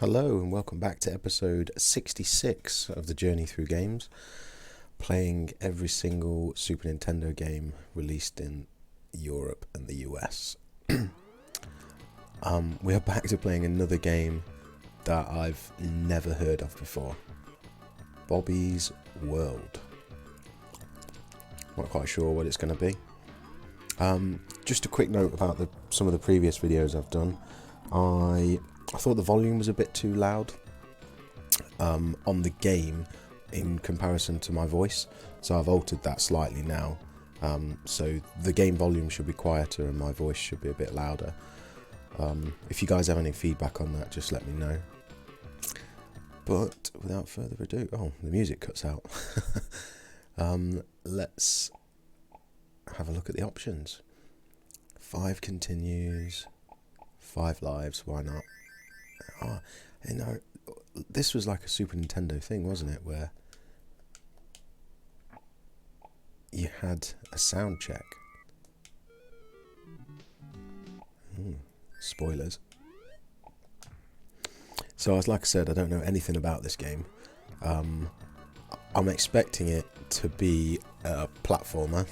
Hello and welcome back to episode 66 of the Journey Through Games, playing every single Super Nintendo game released in Europe and the US. We are back to playing another game that I've never heard of before, Bobby's World. Not quite sure what it's going to be. Just a quick note about some of the previous videos I've done. I thought the volume was a bit too loud on the game in comparison to my voice, so I've altered that slightly now. So the game volume should be quieter and my voice should be a bit louder. If you guys have any feedback on that, just let me know. But without further ado, oh, the music cuts out. Let's have a look at the options. 5 continues, 5 lives, why not? Oh, you know, this was like a Super Nintendo thing, wasn't it, where you had a sound check. Spoilers. So, like I said, I don't know anything about this game. I'm expecting it to be a platformer,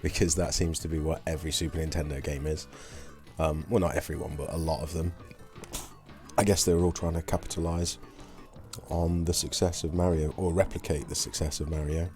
because that seems to be what every Super Nintendo game is. Well, not everyone, but a lot of them. I guess they were all trying to capitalise on the success of Mario, or replicate the success of Mario.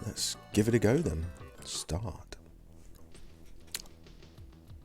Let's give it a go then. Start.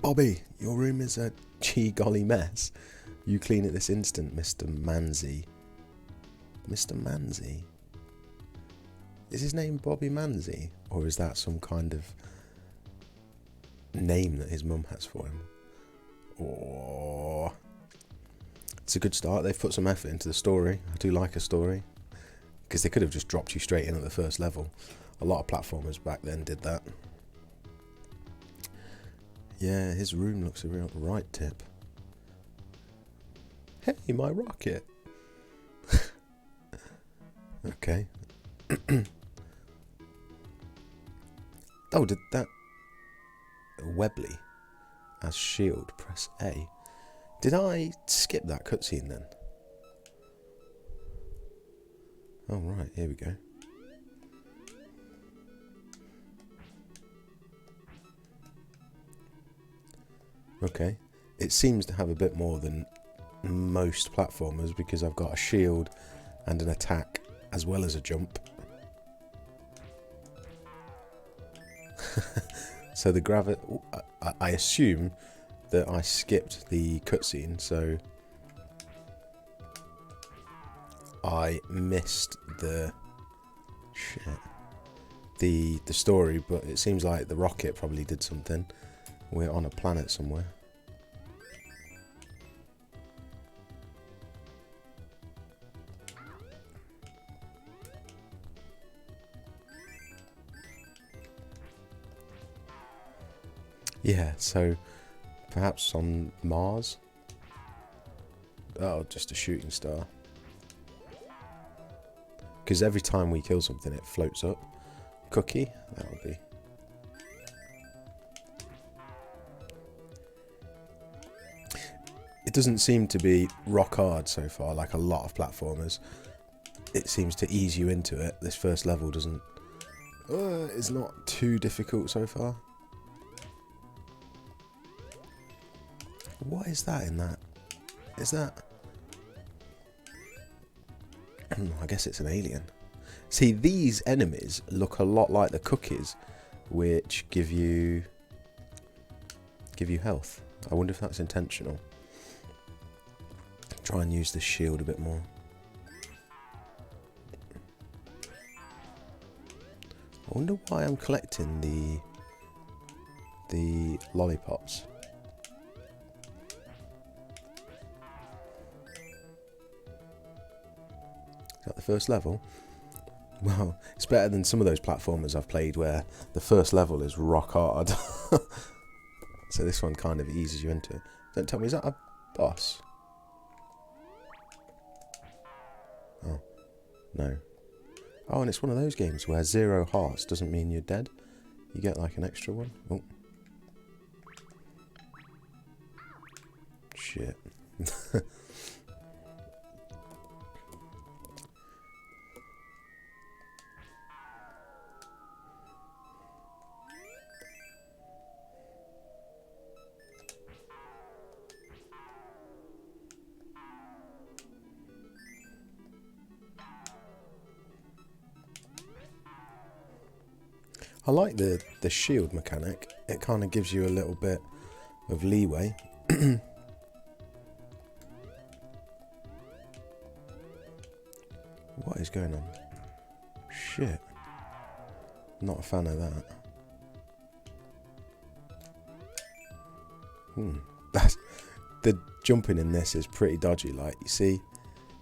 Bobby, your room is a gee golly mess. You clean it this instant, Mr. Manzi. Mr. Manzi? Is his name Bobby Manzi? Or is that some kind of name that his mum has for him? Oh, it's a good start. They've put some effort into the story. I do like a story, because they could have just dropped you straight in at the first level. A lot of platformers back then did that. Yeah, his room looks a real right tip. Hey, my rocket. Okay. Oh, did that Webley as shield, press A. Did I skip that cutscene then? Oh right, here we go. Okay, it seems to have a bit more than most platformers, because I've got a shield and an attack as well as a jump. So the gravity, I assume that I skipped the cutscene, so I missed the story, but it seems like the rocket probably did something. We're on a planet somewhere. Yeah, so perhaps on Mars? Oh, just a shooting star. Because every time we kill something, it floats up. Cookie? That'll be. It doesn't seem to be rock hard so far, like a lot of platformers. It seems to ease you into it. This first level doesn't. It's not too difficult so far. What is that in that? Is that... I guess it's an alien. See, these enemies look a lot like the cookies, which give you health. I wonder if that's intentional. Try and use the shield a bit more. I wonder why I'm collecting the lollipops. Is that the first level? Well, it's better than some of those platformers I've played where the first level is rock hard. So this one kind of eases you into it. Don't tell me, is that a boss? Oh, no. Oh, and it's one of those games where 0 hearts doesn't mean you're dead. You get like an extra one. Oh. shit. I like the shield mechanic. It kind of gives you a little bit of leeway. What is going on? Shit. Not a fan of that. That's, the jumping in this is pretty dodgy. Like, you see,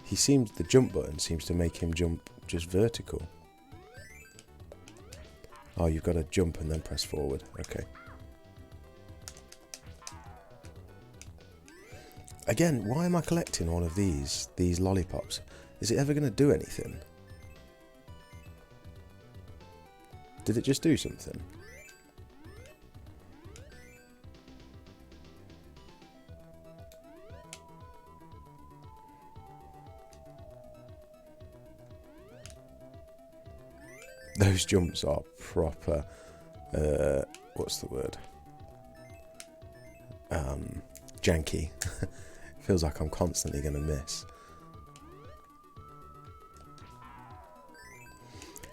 the jump button seems to make him jump just vertical. Oh, you've got to jump and then press forward. Okay. Again, why am I collecting all of these lollipops? Is it ever going to do anything? Did it just do something? Those jumps are proper, what's the word? Janky. Feels like I'm constantly going to miss.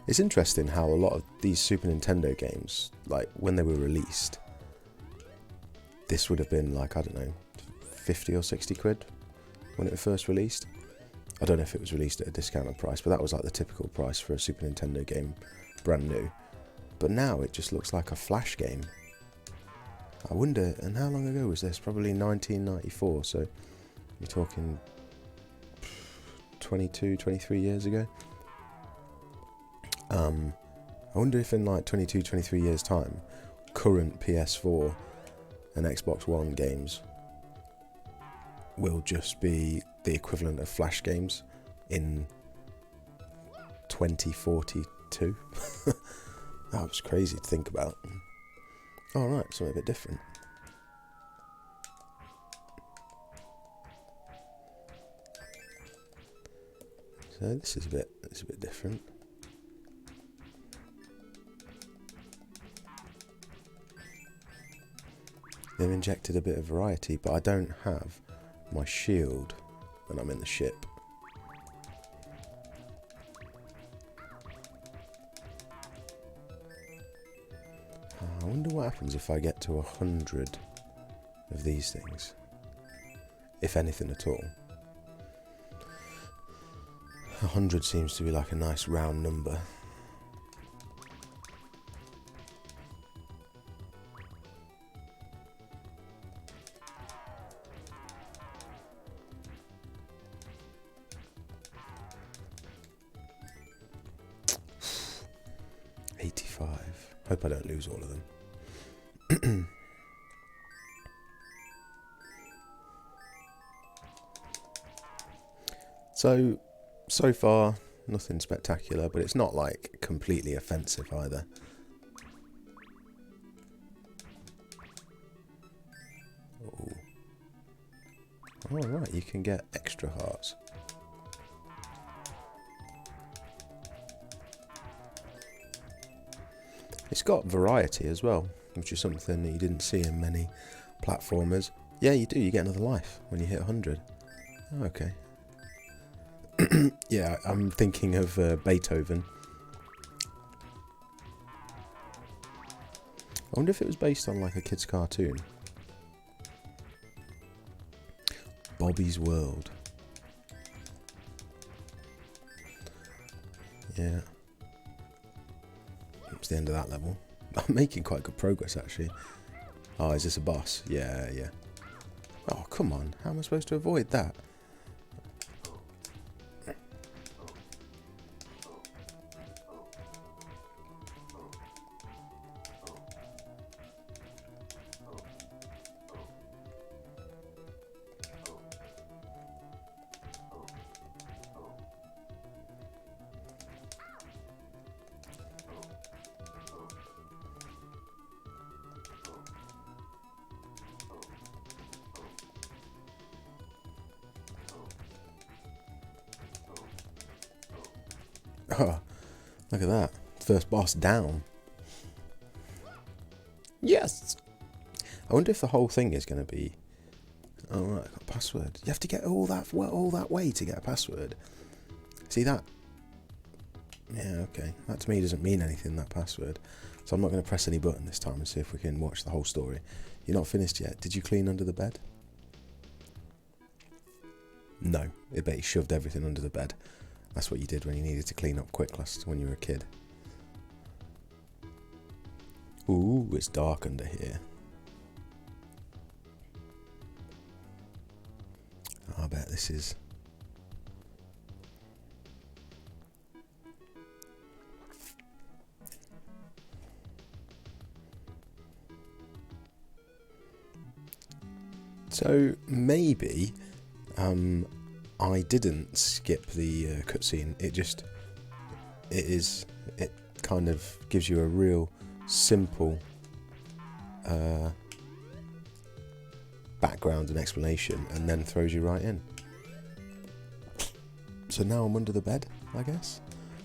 It's interesting how a lot of these Super Nintendo games, like when they were released, this would have been like, I don't know, 50 or 60 quid when it was first released. I don't know if it was released at a discounted price, but that was like the typical price for a Super Nintendo game, brand new. But now it just looks like a Flash game. I wonder, and how long ago was this? Probably 1994, so you're talking 22, 23 years ago. I wonder if in like 22, 23 years time, current PS4 and Xbox One games will just be the equivalent of Flash games in 2042. That was crazy to think about. All right, something a bit different. So this is a bit different. They've injected a bit of variety, but I don't have my shield when I'm in the ship. I wonder what happens if I get to 100 of these things. If anything at all. 100 seems to be like a nice round number. Hope I don't lose all of them. So far, nothing spectacular, but it's not like completely offensive either. Oh. Alright, you can get extra hearts. It's got variety as well, which is something that you didn't see in many platformers. Yeah, you do, you get another life when you hit 100. Oh, okay. Yeah, I'm thinking of Beethoven. I wonder if it was based on like a kid's cartoon. Bobby's World. Yeah. It's the end of that level. I'm making quite good progress actually. Oh, is this a boss? Yeah. Oh, come on. How am I supposed to avoid that? Oh, look at that. First boss down. Yes! I wonder if the whole thing is going to be... Oh, right, I've got a password. You have to get all that way to get a password. See that? Yeah, okay. That to me doesn't mean anything, that password. So I'm not going to press any button this time and see if we can watch the whole story. You're not finished yet. Did you clean under the bed? No. I bet you shoved everything under the bed. That's what you did when you needed to clean up quick when you were a kid. Ooh, it's dark under here. I bet this is... So, maybe, I didn't skip the cutscene. It kind of gives you a real simple background and explanation, and then throws you right in. So now I'm under the bed, I guess.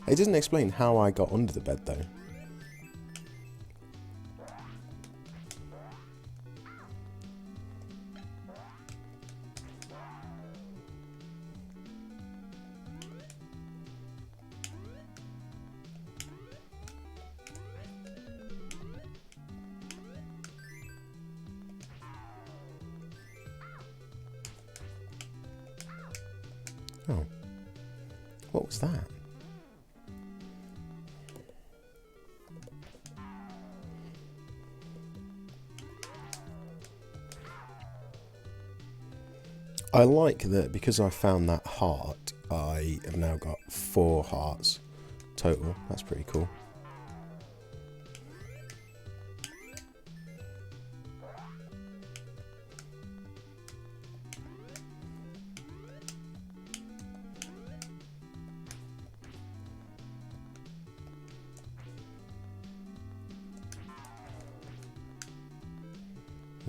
It doesn't explain how I got under the bed, though. Oh. What was that? I like that because I found that heart, I have now got 4 hearts total. That's pretty cool.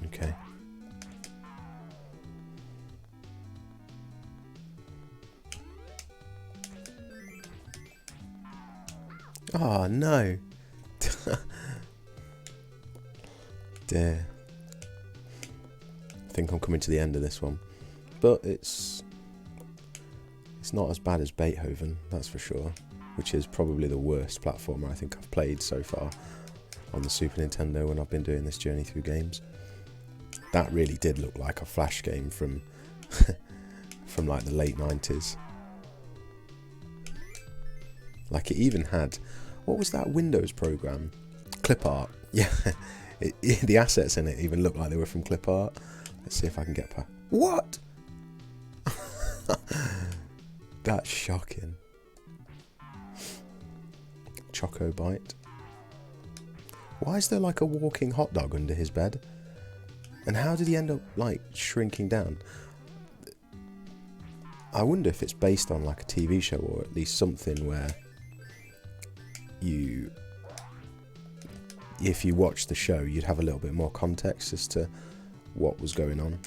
Okay. Oh no. Dear. I think I'm coming to the end of this one. But it's not as bad as Beethoven, that's for sure. Which is probably the worst platformer I think I've played so far on the Super Nintendo when I've been doing this journey through games. That really did look like a Flash game from from like the late 90s. Like it even had, what was that Windows program? Clip art. Yeah, the assets in it even looked like they were from Clip art. Let's see if I can get past. What? That's shocking. Choco Bite. Why is there like a walking hot dog under his bed? And how did he end up like shrinking down? I wonder if it's based on like a TV show or at least something where if you watch the show, you'd have a little bit more context as to what was going on.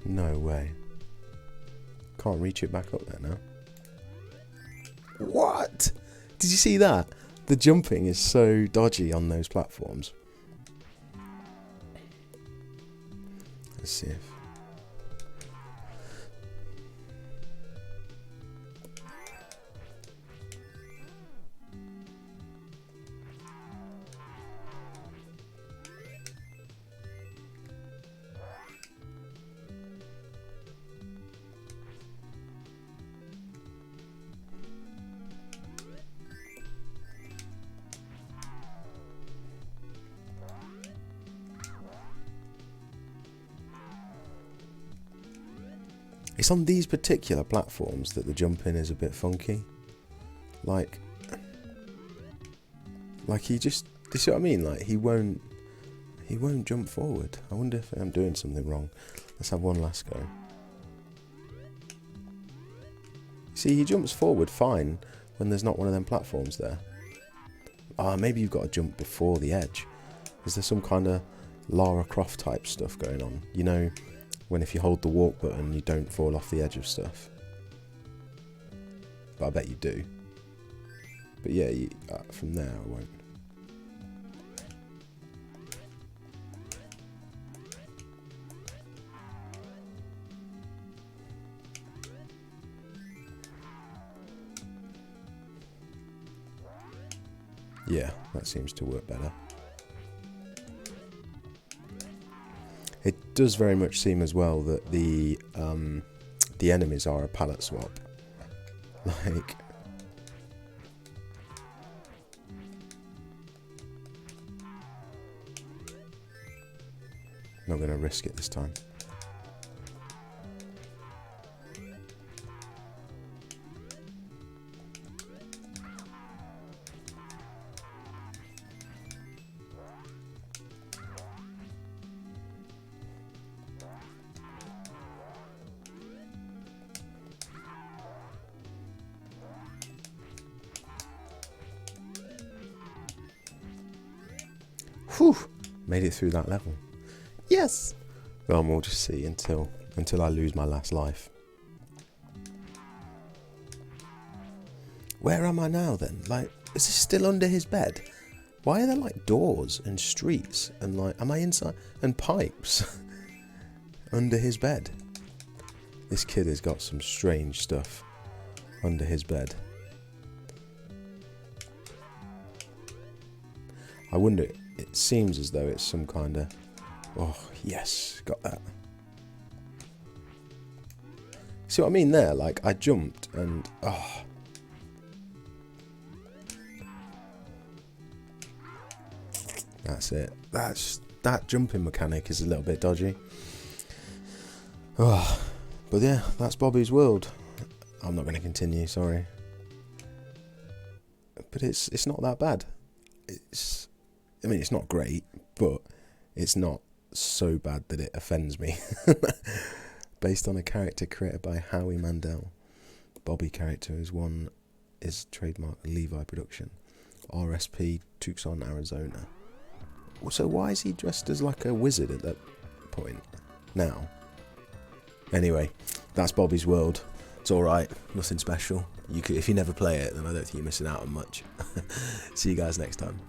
No way. Can't reach it back up there now. What? Did you see that? The jumping is so dodgy on those platforms. Let's see if... It's on these particular platforms that the jumping is a bit funky. Like he just, you see what I mean? Like he won't jump forward. I wonder if I'm doing something wrong. Let's have one last go. See, he jumps forward fine when there's not one of them platforms there. Ah, maybe you've got to jump before the edge. Is there some kind of Lara Croft type stuff going on? You know, when if you hold the walk button, you don't fall off the edge of stuff. But I bet you do. But yeah, from there I won't. Yeah, that seems to work better. It does very much seem as well that the enemies are a palette swap. Like, not going to risk it this time. Whew! Made it through that level. Yes! Well, we'll just see until I lose my last life. Where am I now then? Like, is this still under his bed? Why are there like doors and streets and like, am I inside? And pipes under his bed? This kid has got some strange stuff under his bed. I wonder, it seems as though it's some kind of... Oh, yes, got that. See what I mean there? Like, I jumped and... Oh. That's it. That jumping mechanic is a little bit dodgy. Oh. But yeah, that's Bobby's World. I'm not going to continue, sorry. But it's not that bad. I mean, it's not great, but it's not so bad that it offends me. Based on a character created by Howie Mandel. Bobby character is trademark Levi Production. RSP, Tucson, Arizona. So why is he dressed as like a wizard at that point? Now. Anyway, that's Bobby's World. It's alright, nothing special. If you never play it, then I don't think you're missing out on much. See you guys next time.